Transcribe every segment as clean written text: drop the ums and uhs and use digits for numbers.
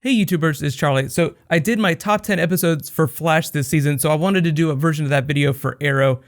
Hey YouTubers, it's Charlie. So I did my top 10 episodes for Flash this season, so I wanted to do a version of that video for Arrow.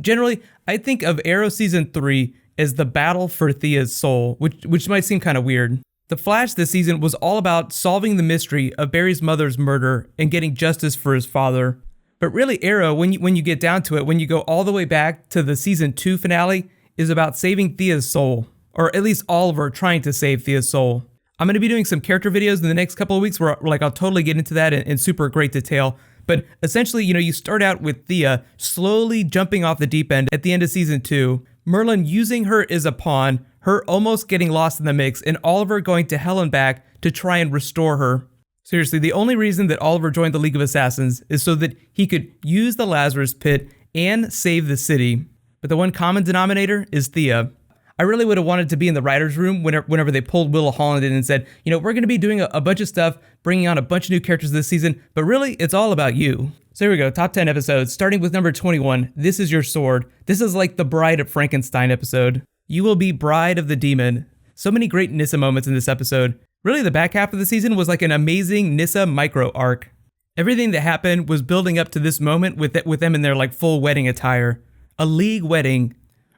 Generally, I think of Arrow Season 3 as the battle for Thea's soul, which might seem kind of weird. The Flash this season was all about solving the mystery of Barry's mother's murder and getting justice for his father. But really, Arrow, when you get down to it, when you go all the way back to the Season 2 finale, is about saving Thea's soul. Or at least Oliver trying to save Thea's soul. I'm going to be doing some character videos in the next couple of weeks where I'll totally get into that in super great detail. But essentially, you start out with Thea slowly jumping off the deep end at the end of Season 2, Merlin using her as a pawn, her almost getting lost in the mix, and Oliver going to hell and back to try and restore her. Seriously, the only reason that Oliver joined the League of Assassins is so that he could use the Lazarus Pit and save the city. But the one common denominator is Thea. I really would have wanted to be in the writer's room whenever they pulled Willa Holland in and said, we're going to be doing a bunch of stuff, bringing on a bunch of new characters this season, but really, it's all about you. So here we go, top 10 episodes, starting with number 21, This Is Your Sword. This is like the Bride of Frankenstein episode. You will be Bride of the Demon. So many great Nyssa moments in this episode. Really, the back half of the season was like an amazing Nyssa micro arc. Everything that happened was building up to this moment with them in their full wedding attire. A league wedding.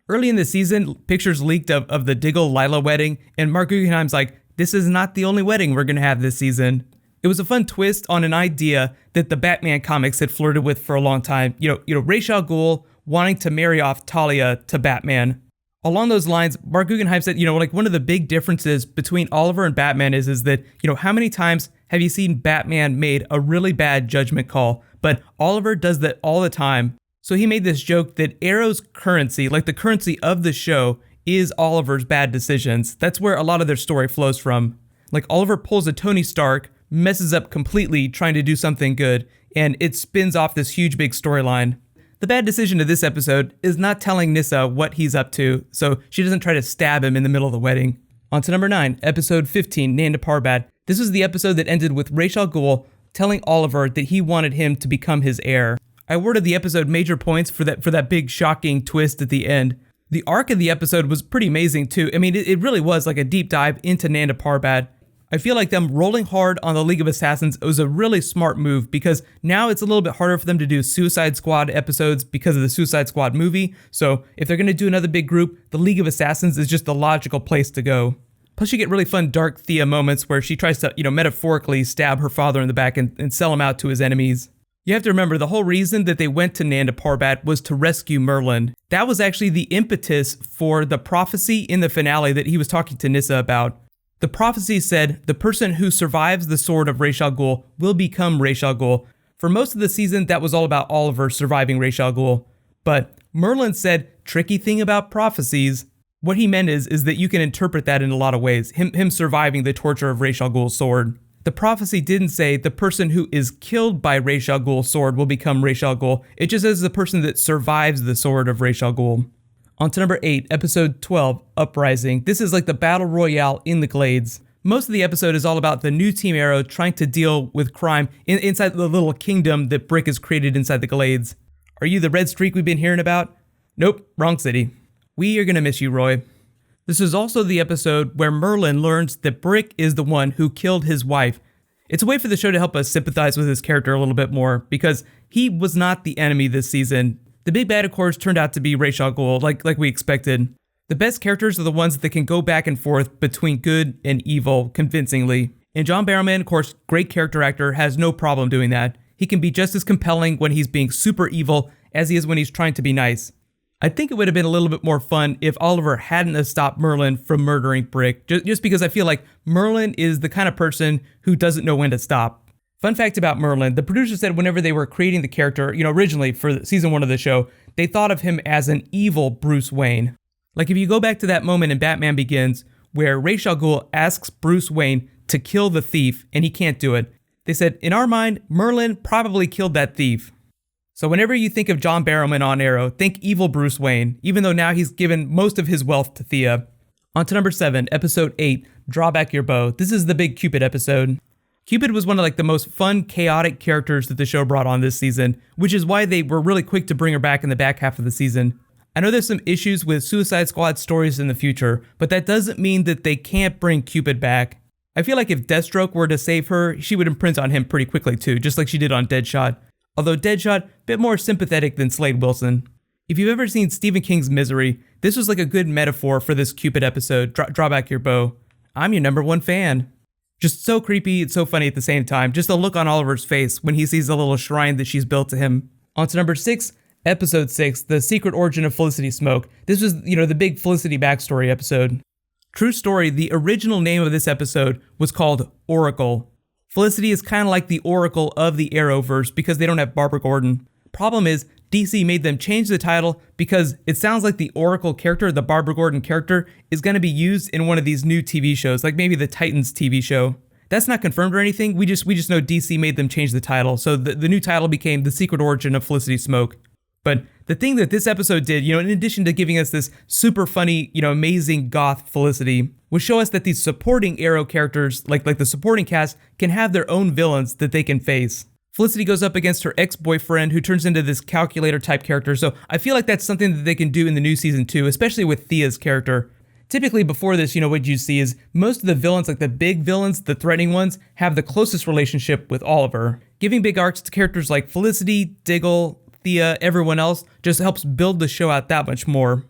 Early in the season, pictures leaked of the Diggle-Lila wedding, and Mark Guggenheim's like, this is not the only wedding we're going to have this season. It was a fun twist on an idea that the Batman comics had flirted with for a long time. Ra's al Ghul wanting to marry off Talia to Batman. Along those lines, Mark Guggenheim said, one of the big differences between Oliver and Batman is that, how many times have you seen Batman made a really bad judgment call? But Oliver does that all the time. So he made this joke that Arrow's currency, like the currency of the show, is Oliver's bad decisions. That's where a lot of their story flows from. Like Oliver pulls a Tony Stark, messes up completely trying to do something good, and it spins off this huge big storyline. The bad decision of this episode is not telling Nyssa what he's up to, so she doesn't try to stab him in the middle of the wedding. On to number 9, episode 15, Nanda Parbat. This was the episode that ended with Ra's al Ghul telling Oliver that he wanted him to become his heir. I awarded the episode major points for that big shocking twist at the end. The arc of the episode was pretty amazing too. It really was like a deep dive into Nanda Parbat. I feel like them rolling hard on the League of Assassins was a really smart move because now it's a little bit harder for them to do Suicide Squad episodes because of the Suicide Squad movie. So if they're going to do another big group, the League of Assassins is just the logical place to go. Plus you get really fun dark Thea moments where she tries to, metaphorically stab her father in the back and sell him out to his enemies. You have to remember, the whole reason that they went to Nanda Parbat was to rescue Merlin. That was actually the impetus for the prophecy in the finale that he was talking to Nyssa about. The prophecy said, the person who survives the sword of Ra's al Ghul will become Ra's al Ghul. For most of the season, that was all about Oliver surviving Ra's al Ghul. But Merlin said, tricky thing about prophecies. What he meant is that you can interpret that in a lot of ways. Him surviving the torture of Ra's al Ghul's sword. The prophecy didn't say the person who is killed by Ra's al Ghul's sword will become Ra's al Ghul. It just says the person that survives the sword of Ra's al Ghul. On to number 8, episode 12, Uprising. This is like the battle royale in the Glades. Most of the episode is all about the new Team Arrow trying to deal with crime inside the little kingdom that Brick has created inside the Glades. Are you the red streak we've been hearing about? Nope, wrong city. We are gonna miss you, Roy. This is also the episode where Merlin learns that Brick is the one who killed his wife. It's a way for the show to help us sympathize with his character a little bit more, because he was not the enemy this season. The big bad, of course, turned out to be Ra's al Ghul, like we expected. The best characters are the ones that can go back and forth between good and evil convincingly. And John Barrowman, of course, great character actor, has no problem doing that. He can be just as compelling when he's being super evil as he is when he's trying to be nice. I think it would have been a little bit more fun if Oliver hadn't have stopped Merlin from murdering Brick, just because I feel like Merlin is the kind of person who doesn't know when to stop. Fun fact about Merlin, the producers said whenever they were creating the character, originally for season 1 of the show, they thought of him as an evil Bruce Wayne. Like if you go back to that moment in Batman Begins, where Ra's al Ghul asks Bruce Wayne to kill the thief, and he can't do it, they said, in our mind, Merlin probably killed that thief. So whenever you think of John Barrowman on Arrow, think evil Bruce Wayne, even though now he's given most of his wealth to Thea. On to number 7, episode 8, Draw Back Your Bow. This is the big Cupid episode. Cupid was one of the most fun, chaotic characters that the show brought on this season, which is why they were really quick to bring her back in the back half of the season. I know there's some issues with Suicide Squad stories in the future, but that doesn't mean that they can't bring Cupid back. I feel like if Deathstroke were to save her, she would imprint on him pretty quickly too, just like she did on Deadshot. Although Deadshot, a bit more sympathetic than Slade Wilson. If you've ever seen Stephen King's Misery, this was like a good metaphor for this Cupid episode, Draw Back Your Bow. I'm your number one fan. Just so creepy and so funny at the same time. Just the look on Oliver's face when he sees the little shrine that she's built to him. On to number 6, episode 6, The Secret Origin of Felicity Smoke. This was, the big Felicity backstory episode. True story, the original name of this episode was called Oracle. Felicity is kind of like the Oracle of the Arrowverse because they don't have Barbara Gordon. Problem is, DC made them change the title because it sounds like the Oracle character, the Barbara Gordon character, is going to be used in one of these new TV shows, like maybe the Titans TV show. That's not confirmed or anything, we just know DC made them change the title, so the new title became The Secret Origin of Felicity Smoke. But the thing that this episode did, in addition to giving us this super funny, amazing goth Felicity, was show us that these supporting Arrow characters, like the supporting cast, can have their own villains that they can face. Felicity goes up against her ex-boyfriend who turns into this calculator type character, so I feel like that's something that they can do in the new season too, especially with Thea's character. Typically before this, what you see is most of the villains, like the big villains, the threatening ones, have the closest relationship with Oliver. Giving big arcs to characters like Felicity, Diggle, Thea, everyone else just helps build the show out that much more.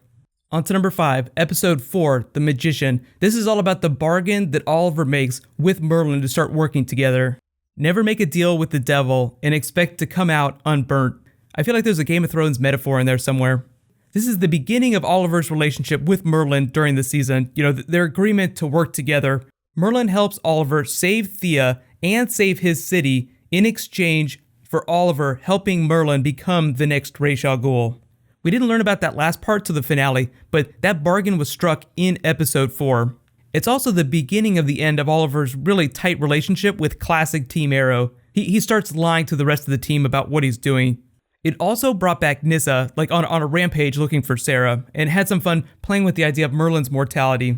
On to number 5, episode 4, The Magician. This is all about the bargain that Oliver makes with Merlin to start working together. Never make a deal with the devil and expect to come out unburnt. I feel like there's a Game of Thrones metaphor in there somewhere. This is the beginning of Oliver's relationship with Merlin during the season, their agreement to work together. Merlin helps Oliver save Thea and save his city in exchange for Oliver helping Merlin become the next Ra's al Ghul. We didn't learn about that last part to the finale, but that bargain was struck in episode 4. It's also the beginning of the end of Oliver's really tight relationship with classic Team Arrow. He starts lying to the rest of the team about what he's doing. It also brought back Nyssa, on a rampage looking for Sarah, and had some fun playing with the idea of Merlin's mortality.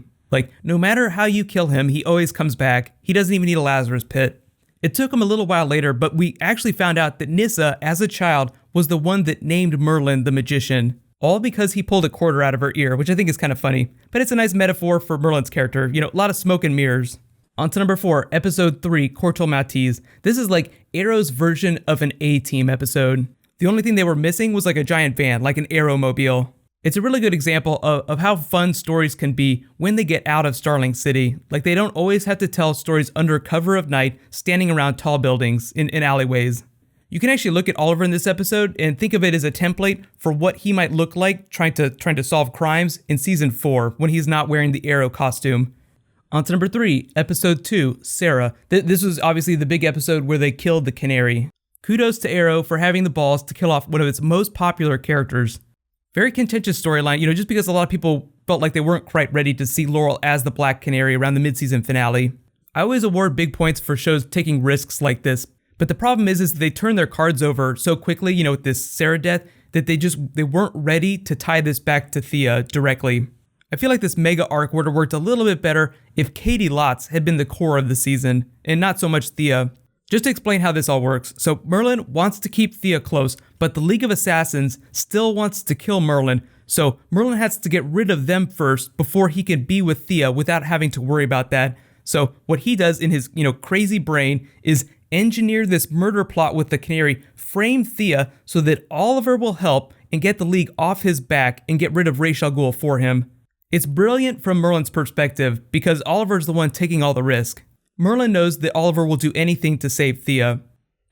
No matter how you kill him, he always comes back. He doesn't even need a Lazarus pit. It took him a little while later, but we actually found out that Nyssa, as a child, was the one that named Merlin the Magician. All because he pulled a quarter out of her ear, which I think is kind of funny. But it's a nice metaphor for Merlin's character. A lot of smoke and mirrors. On to number 4, episode 3, Corto Maltese. This is like Arrow's version of an A-Team episode. The only thing they were missing was like a giant van, like an Arrowmobile. It's a really good example of how fun stories can be when they get out of Starling City. They don't always have to tell stories under cover of night, standing around tall buildings in alleyways. You can actually look at Oliver in this episode and think of it as a template for what he might look like trying to solve crimes in season 4 when he's not wearing the Arrow costume. On to number 3, episode 2, Sarah. This was obviously the big episode where they killed the Canary. Kudos to Arrow for having the balls to kill off one of its most popular characters. Very contentious storyline, just because a lot of people felt like they weren't quite ready to see Laurel as the Black Canary around the mid-season finale. I always award big points for shows taking risks like this. But the problem is they turn their cards over so quickly, with this Sarah death, that they weren't ready to tie this back to Thea directly. I feel like this mega arc would have worked a little bit better if Katie Lotz had been the core of the season, and not so much Thea. Just to explain how this all works, so Merlin wants to keep Thea close, but the League of Assassins still wants to kill Merlin, so Merlin has to get rid of them first before he can be with Thea without having to worry about that. So what he does in his, crazy brain is engineer this murder plot with the Canary, frame Thea so that Oliver will help and get the League off his back and get rid of Ra's al Ghul for him. It's brilliant from Merlin's perspective because Oliver's the one taking all the risk. Merlin knows that Oliver will do anything to save Thea.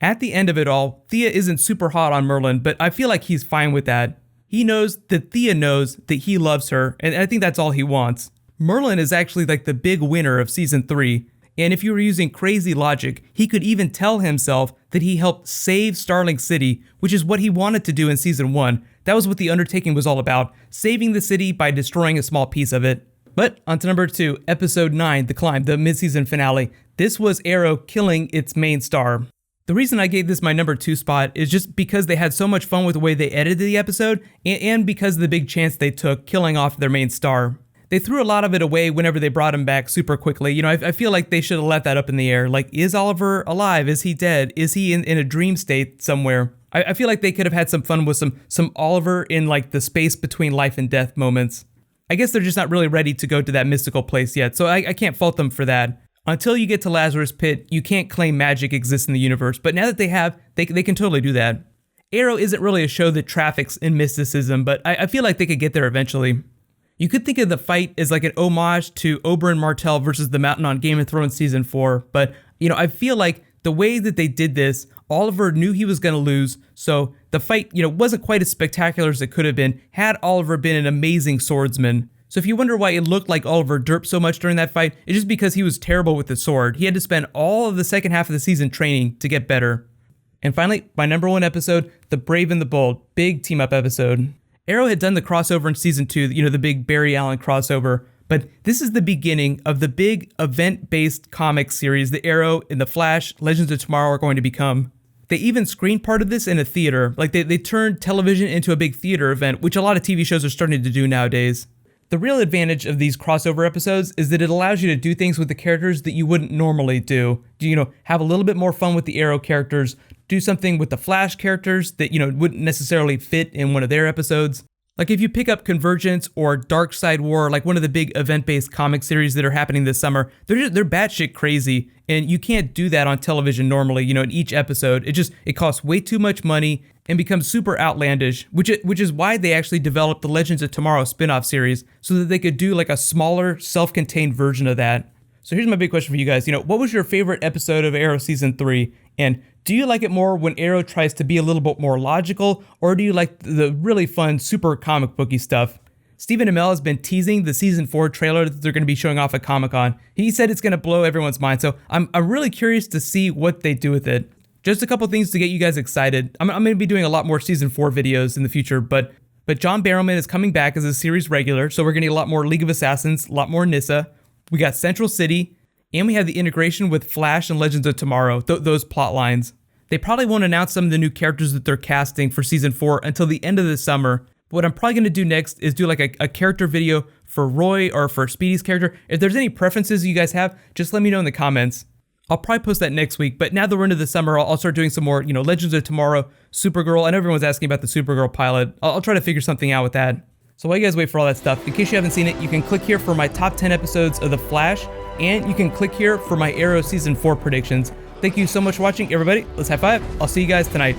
At the end of it all, Thea isn't super hot on Merlin, but I feel like he's fine with that. He knows that Thea knows that he loves her, and I think that's all he wants. Merlin is actually like the big winner of season 3. And if you were using crazy logic, he could even tell himself that he helped save Starling City, which is what he wanted to do in season 1. That was what the undertaking was all about, saving the city by destroying a small piece of it. But on to number 2, episode 9, The Climb, the mid-season finale. This was Arrow killing its main star. The reason I gave this my number 2 spot is just because they had so much fun with the way they edited the episode, and because of the big chance they took killing off their main star. They threw a lot of it away whenever they brought him back super quickly. I feel like they should have left that up in the air. Is Oliver alive? Is he dead? Is he in a dream state somewhere? I feel like they could have had some fun with some Oliver in the space between life and death moments. I guess they're just not really ready to go to that mystical place yet, so I can't fault them for that. Until you get to Lazarus Pit, you can't claim magic exists in the universe, but now that they have, they can totally do that. Arrow isn't really a show that traffics in mysticism, but I feel like they could get there eventually. You could think of the fight as like an homage to Oberyn Martell versus the Mountain on Game of Thrones Season 4, but I feel like the way that they did this, Oliver knew he was going to lose, so the fight, wasn't quite as spectacular as it could have been had Oliver been an amazing swordsman. So if you wonder why it looked like Oliver derped so much during that fight, it's just because he was terrible with the sword. He had to spend all of the second half of the season training to get better. And finally, my number 1 episode, The Brave and the Bold, big team-up episode. Arrow had done the crossover in Season 2, the big Barry Allen crossover, but this is the beginning of the big event-based comic series that Arrow and The Flash, Legends of Tomorrow are going to become. They even screened part of this in a theater, like they turned television into a big theater event, which a lot of TV shows are starting to do nowadays. The real advantage of these crossover episodes is that it allows you to do things with the characters that you wouldn't normally do. Have a little bit more fun with the Arrow characters, do something with the Flash characters that, wouldn't necessarily fit in one of their episodes. Like if you pick up Convergence or Dark Side War, like one of the big event-based comic series that are happening this summer, they're batshit crazy, and you can't do that on television normally, in each episode. It costs way too much money and becomes super outlandish, which is why they actually developed the Legends of Tomorrow spin-off series, so that they could do like a smaller, self-contained version of that. So here's my big question for you guys. What was your favorite episode of Arrow Season 3? And do you like it more when Arrow tries to be a little bit more logical, or do you like the really fun, super comic booky stuff? Stephen Amell has been teasing the Season 4 trailer that they're going to be showing off at Comic-Con. He said it's going to blow everyone's mind, so I'm really curious to see what they do with it. Just a couple things to get you guys excited. I'm going to be doing a lot more Season 4 videos in the future, but John Barrowman is coming back as a series regular, so we're going to get a lot more League of Assassins, a lot more Nyssa. We got Central City, and we have the integration with Flash and Legends of Tomorrow, those plot lines. They probably won't announce some of the new characters that they're casting for Season 4 until the end of the summer. But what I'm probably going to do next is do like a character video for Roy or for Speedy's character. If there's any preferences you guys have, just let me know in the comments. I'll probably post that next week, but now that we're into the summer, I'll start doing some more, Legends of Tomorrow, Supergirl. I know everyone's asking about the Supergirl pilot. I'll try to figure something out with that. So while you guys wait for all that stuff, in case you haven't seen it, you can click here for my top 10 episodes of The Flash, and you can click here for my Arrow Season 4 predictions. Thank you so much for watching, everybody. Let's high five. I'll see you guys tonight.